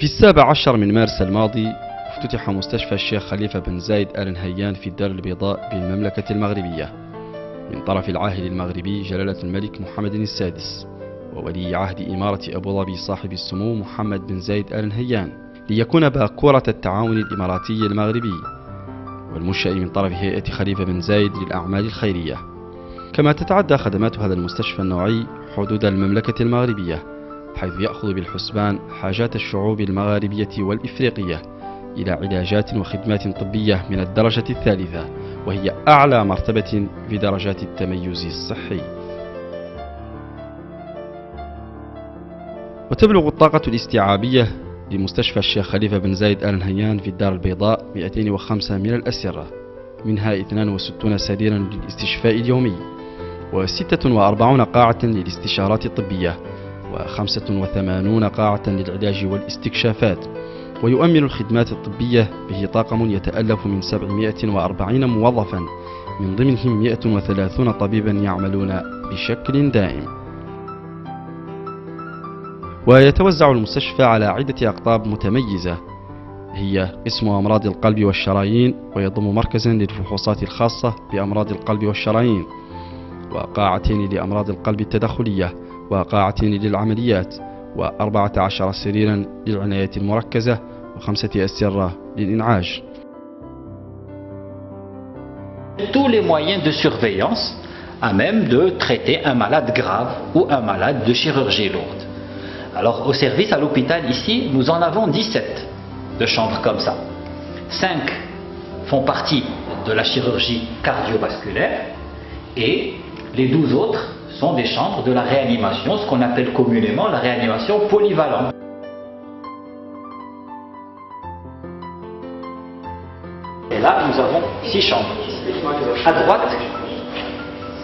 في 17 من مارس الماضي افتتح مستشفى الشيخ خليفة بن زايد آل نهيان في الدار البيضاء بالمملكة المغربية من طرف العاهل المغربي جلالة الملك محمد السادس وولي عهد إمارة أبو ظبي صاحب السمو محمد بن زايد آل نهيان، ليكون باكورة التعاون الإماراتي المغربي والمنشأ من طرف هيئة خليفة بن زايد للأعمال الخيرية. كما تتعدى خدمات هذا المستشفى النوعي حدود المملكة المغربية، حيث يأخذ بالحسبان حاجات الشعوب المغاربية والإفريقية إلى علاجات وخدمات طبية من الدرجة الثالثة، وهي أعلى مرتبة في درجات التميز الصحي. وتبلغ الطاقة الاستيعابية لمستشفى الشيخ خليفة بن زايد آل نهيان في الدار البيضاء 205 من الأسرة، منها 62 سريرا للاستشفاء اليومي، و46 قاعة للاستشارات الطبية، و85 قاعة للعلاج والاستكشافات. ويؤمن الخدمات الطبية به طاقم يتألف من 740 موظفا، من ضمنهم 130 طبيبا يعملون بشكل دائم. ويتوزع المستشفى على عدة أقطاب متميزة، هي قسم أمراض القلب والشرايين، ويضم مركزا للفحوصات الخاصة بأمراض القلب والشرايين، وقاعتين لأمراض القلب التدخلية، وقاعتين للعمليات، و14 سريرا للعناية المركزة، و5 أسرة للإنعاش. Tous les moyens de surveillance à même de traiter un malade grave ou un malade de chirurgie lourde. Alors au service à l'hôpital ici, nous en avons 17 de chambres comme ça. 5 font partie de la chirurgie cardiovasculaire et les 12 autres sont des chambres de la réanimation, ce qu'on appelle communément la réanimation polyvalente. Et là, nous avons 6 chambres. À droite,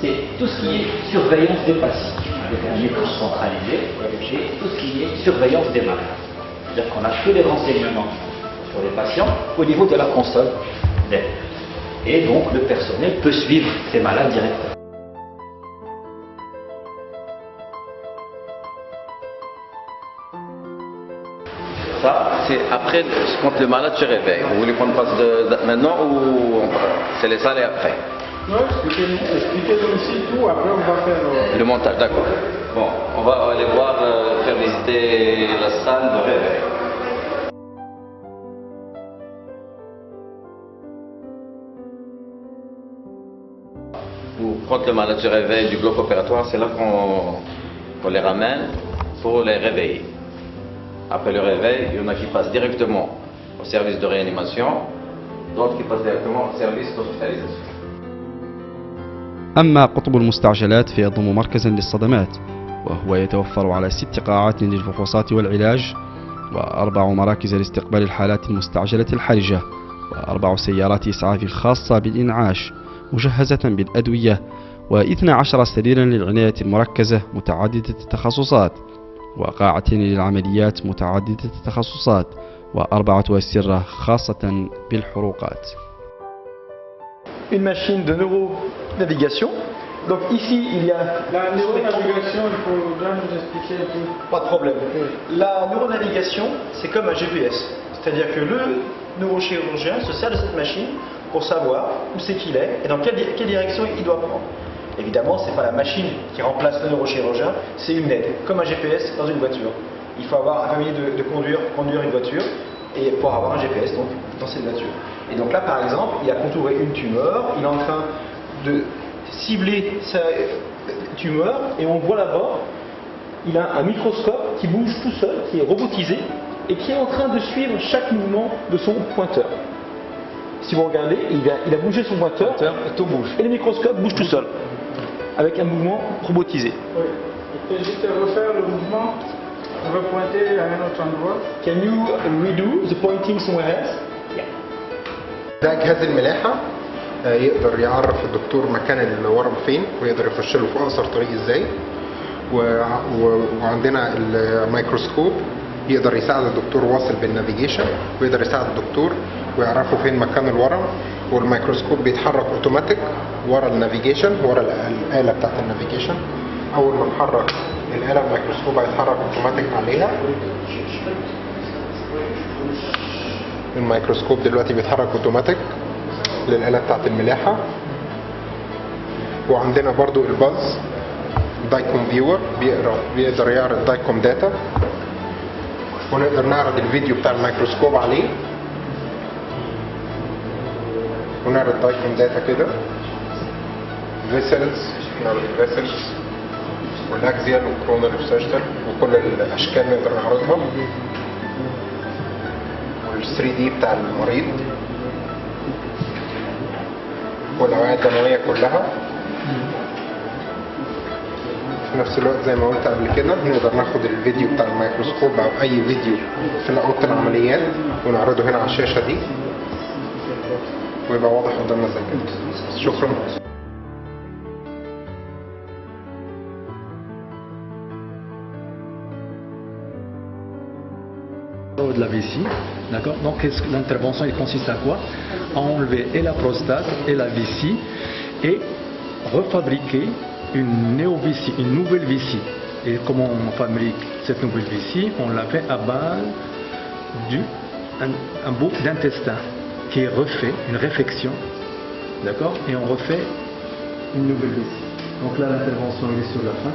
c'est tout ce qui est surveillance des patients, avec un micro centralisé et tout ce qui est surveillance des malades. C'est-à-dire qu'on a tous les renseignements sur les patients au niveau de la console d'aide. Et donc, le personnel peut suivre ces malades directement. Ça, c'est après, quand le malade se réveille. Vous voulez qu'on passe maintenant ou c'est les salles et après? Non, expliquez-nous ici tout, après on va faire le montage, d'accord. Bon, on va aller voir, faire visiter la salle de réveil. Quand le malade se réveille du bloc opératoire, c'est là qu'on les ramène pour les réveiller. Après le réveil, il y en a qui passent directement au service de réanimation, d'autres qui passent directement au service d'hospitalisation. أما قطب المستعجلات فيضم مركزا للصدمات، وهو يتوفر على 6 قاعات للفحوصات والعلاج، و4 مراكز لاستقبال الحالات المستعجلة الحرجة، و4 سيارات إسعاف خاصة بالإنعاش مجهزة بالأدوية، و12 سريرا للعناية المركزة متعددة التخصصات، وقاعتين للعمليات متعددة التخصصات، و4 أسرة خاصة بالحروقات. Une machine de neuronavigation. Donc ici il y a la neuronavigation, il faut bien nous expliquer un peu. Pas de problème. La neuronavigation, c'est comme un GPS. C'est-à-dire que le neurochirurgien se sert de cette machine pour savoir où c'est qu'il est et dans quelle direction il doit prendre. Évidemment, ce n'est pas la machine qui remplace le neurochirurgien, c'est une aide, comme un GPS dans une voiture. Il faut avoir un permis de conduire une voiture et pour avoir un GPS donc, dans cette voiture. Et donc là, par exemple, il a contouré une tumeur, il est en train de cibler sa tumeur et on voit là-bas, il a un microscope qui bouge tout seul, qui est robotisé et qui est en train de suivre chaque mouvement de son pointeur. Si vous regardez, il a bougé son pointeur, tout bouge. Et le microscope bouge tout seul, avec un mouvement robotisé. Oui. Et juste refaire le mouvement, on va pointer à un autre endroit. Can you redo the pointing somewhere else? ده جهاز الملاحة يقدر يعرف الدكتور مكان الورم فين ويقدر يخش له في أقصر طريق ازاي. وعندنا الميكروسكوب يقدر يساعد الدكتور واصل بالنافيجيشن ويقدر يساعد الدكتور ويعرفوا فين مكان الورم. والميكروسكوب بيتحرك اوتوماتيك ورا النافيجيشن، ورا الآلة بتاعت النافيجيشن. أول ما نحرك الآلة الميكروسكوب هيتحرك اوتوماتيك عليها الميكروسكوب دلوقتي بيتحرك اوتوماتيك للآلة بتاعت الملاحة. وعندنا برضو الباز دايكوم فيور بيقدر يعرض دايكوم داتا، ونقدر نعرض الفيديو بتاع الميكروسكوب عليه ونعرض دايكوم داتا كده. فيسلز نعرض الفيسلز والاكزيال والكرونال والساجيتال وكل الاشكال نقدر نعرضها، وال 3 دي بتاع المريض والاوعية الدموية كلها. في نفس الوقت زي ما قلت قبل كده نقدر ناخد الفيديو بتاع الميكروسكوب او اي فيديو في اوضه العمليات ونعرضه هنا على الشاشه دي ويبقى واضح قدامنا زي كده. شكرا. De la vessie, d'accord. Donc l'intervention il consiste à quoi? À enlever et la prostate et la vessie et refabriquer une néo-vessie, une nouvelle vessie. Et comment on fabrique cette nouvelle vessie? On l'a fait à base d'un bout d'intestin qui est refait, une réfection, d'accord. Et on refait une nouvelle vessie. Donc là l'intervention est sur la fin.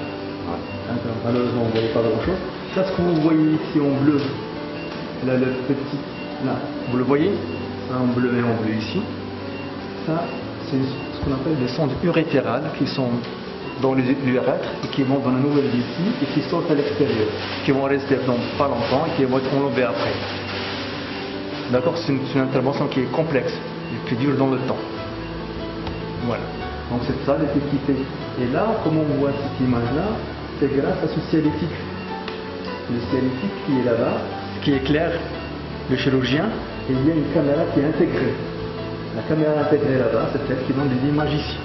Malheureusement vous ne voyez pas grand chose. Là ce que vous voyez ici en bleu, là le petit, là, vous le voyez, ça en bleu et en bleu ici, ça c'est ce qu'on appelle des sondes urétérales qui sont dans l'urètre et qui vont dans la nouvelle vessie et qui sortent à l'extérieur, qui vont rester dans pas longtemps et qui vont être enlevées après. D'accord, c'est une intervention qui est complexe et qui dure dans le temps. Voilà, donc c'est ça l'efficacité. Et là, comme on voit cette image-là, c'est grâce à ce cielitique. Le cielitique qui est là-bas, qui éclaire le chirurgien, et il y a une caméra qui est intégrée. La caméra intégrée là-bas, c'est celle qui donne des images ici.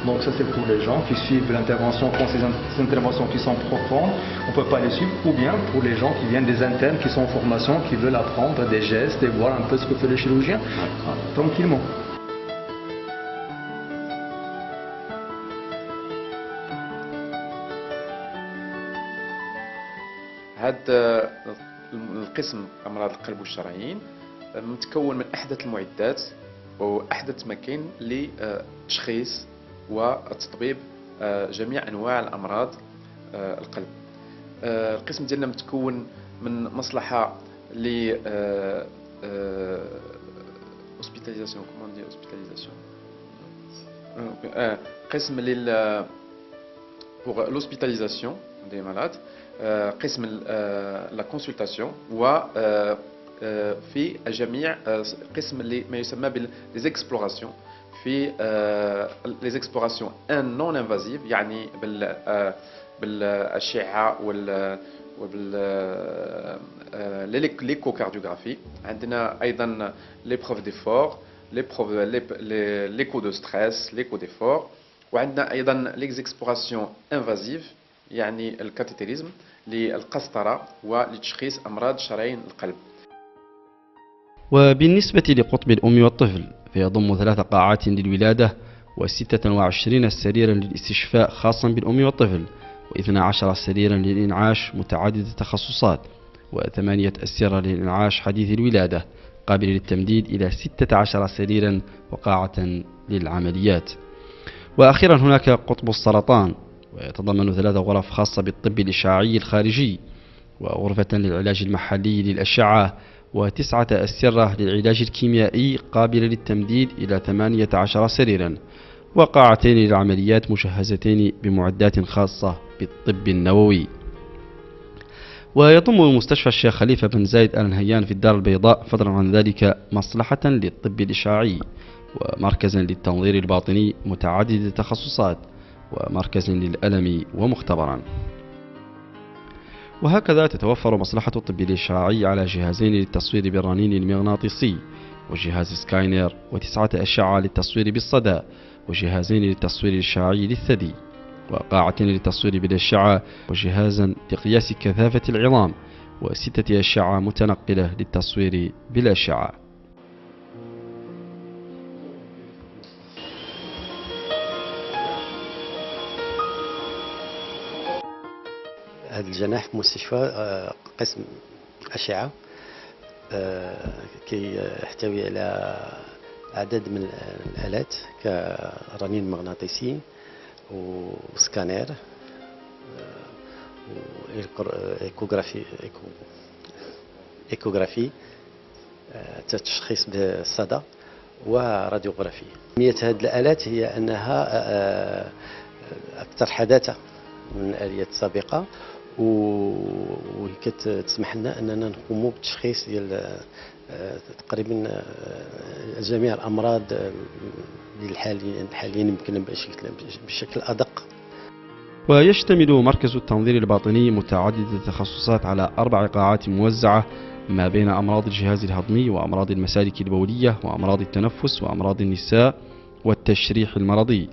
Donc ça c'est pour les gens qui suivent l'intervention, quand ces interventions qui sont profondes, on ne peut pas les suivre, ou bien pour les gens qui viennent des internes, qui sont en formation, qui veulent apprendre des gestes et voir un peu ce que fait le chirurgien, tranquillement. هذا القسم أمراض القلب والشرايين متكون من أحدث المعدات وأحدث مكان لتشخيص وتطبيب جميع أنواع الأمراض القلب. القسم ديالنا متكون من مصلحة ل hospitalisation, comment on dit hospitalisation, قسم pour l'hospitalisation des malades, قسم la consultation و في الجميع قسم ما يسمى les explorations في les explorations non invasives يعني بالأشعة l'échocardiographie. عندنا أيضا l'épreuve d'effort, l'écho de stress, l'écho d'effort. وعندنا أيضا les explorations invasives يعني الكاتيتيريزم للقسطرة ولتشخيص أمراض شرايين القلب. وبالنسبة لقطب الأم والطفل فيضم 3 قاعات للولادة و26 سريرا للاستشفاء خاصا بالأم والطفل و12 سريرا للإنعاش متعدد التخصصات و8 أسرة للإنعاش حديث الولادة قابل للتمديد إلى 16 سريرا وقاعة للعمليات. وأخيرا هناك قطب السرطان ويتضمن 3 غرف خاصة بالطب الإشعاعي الخارجي وغرفة للعلاج المحلي للأشعة و9 أسرة للعلاج الكيميائي قابلة للتمديد إلى 18 سريرا وقاعتين للعمليات مجهزتين بمعدات خاصة بالطب النووي. ويضم مستشفى الشيخ خليفة بن زايد آل نهيان في الدار البيضاء فضلا عن ذلك مصلحة للطب الإشعاعي ومركزا للتنظير الباطني متعدد التخصصات ومركز للألم ومختبرا. وهكذا تتوفر مصلحة الطب الإشعاعي على جهازين للتصوير بالرنين المغناطيسي وجهاز سكاينر و9 أشعة للتصوير بالصدى وجهازين للتصوير الإشعاعي للثدي وقاعتين للتصوير بالأشعة وجهازا لقياس كثافة العظام و6 أشعة متنقلة للتصوير بالأشعة. هذا الجناح في مستشفى قسم أشعة كيحتوي على عدد من الآلات كرنين مغناطيسي وسكانير إيكوغرافي تشخيص بالصدى وراديوغرافي. أهمية هذه الآلات هي أنها أكثر حداثة من الآليات السابقة وكتسمح لنا أننا نقوموا بالتشخيص ديال تقريبا جميع الأمراض اللي حاليا يمكن بشكل أدق. ويشتمل مركز التنظير الباطني متعدد التخصصات على 4 قاعات موزعة ما بين أمراض الجهاز الهضمي وأمراض المسالك البولية وأمراض التنفس وأمراض النساء والتشريح المرضي.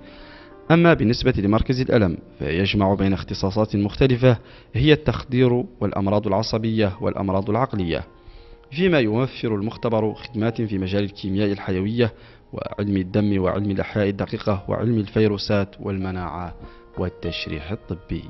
أما بالنسبة لمركز الألم فيجمع بين اختصاصات مختلفة هي التخدير والأمراض العصبية والأمراض العقلية، فيما يوفر المختبر خدمات في مجال الكيمياء الحيوية وعلم الدم وعلم الأحياء الدقيقة وعلم الفيروسات والمناعة والتشريح الطبي.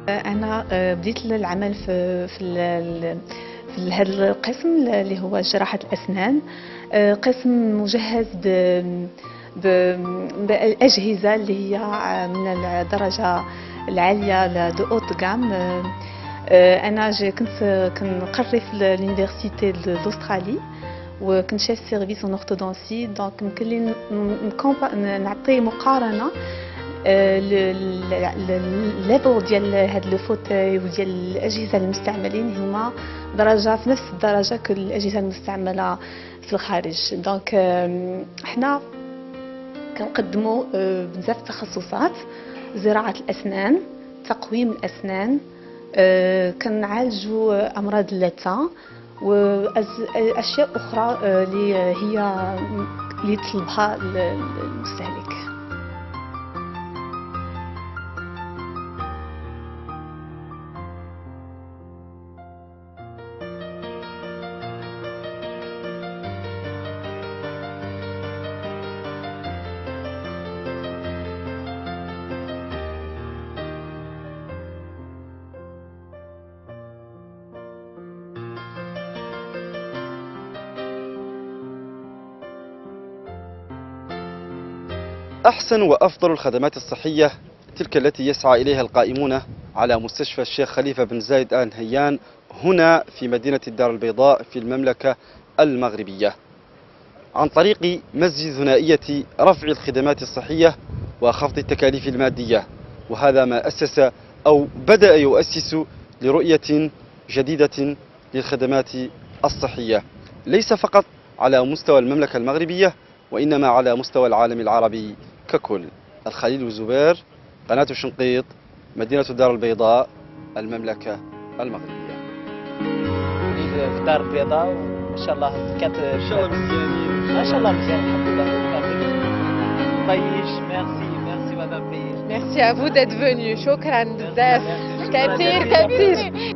أنا بديت العمل في هذا القسم اللي هو جراحة الأسنان. قسم مجهز بالأجهزة اللي هي من الدرجة العالية دو أوت غام. أنا كنت كنقري في اليونيفرسيتي الأسترالي وكنت شاف سيرفيس اون اورتودونسي، دونك يمكن لي نعطي مقارنة الليفل ديال هاد لو فوتاي وديال الاجهزه المستعملين هما درجه في نفس الدرجه كالاجهزه المستعمله في الخارج. دونك حنا كنقدموا بزاف التخصصات: زراعه الاسنان، تقويم الاسنان، كنعالجوا امراض اللثه واشياء اخرى اللي هي اللي يطلبها المستهلك. أحسن وأفضل الخدمات الصحية تلك التي يسعى إليها القائمون على مستشفى الشيخ خليفة بن زايد آل نهيان هنا في مدينة الدار البيضاء في المملكة المغربية، عن طريق مزج ثنائية رفع الخدمات الصحية وخفض التكاليف المادية. وهذا ما أسس أو بدأ يؤسس لرؤية جديدة للخدمات الصحية، ليس فقط على مستوى المملكة المغربية وإنما على مستوى العالم العربي ككل. الخليل والزبير، قناة شنقيط، مدينة الدار البيضاء، المملكة المغربية. في الدار البيضاء وإن شاء الله كانت إن شاء الله مزيانين، ما شاء الله مزيان الحمد لله. طيش ميرسي مدام طيش. Merci à vous d'être venu. شكرا بزاف. كثير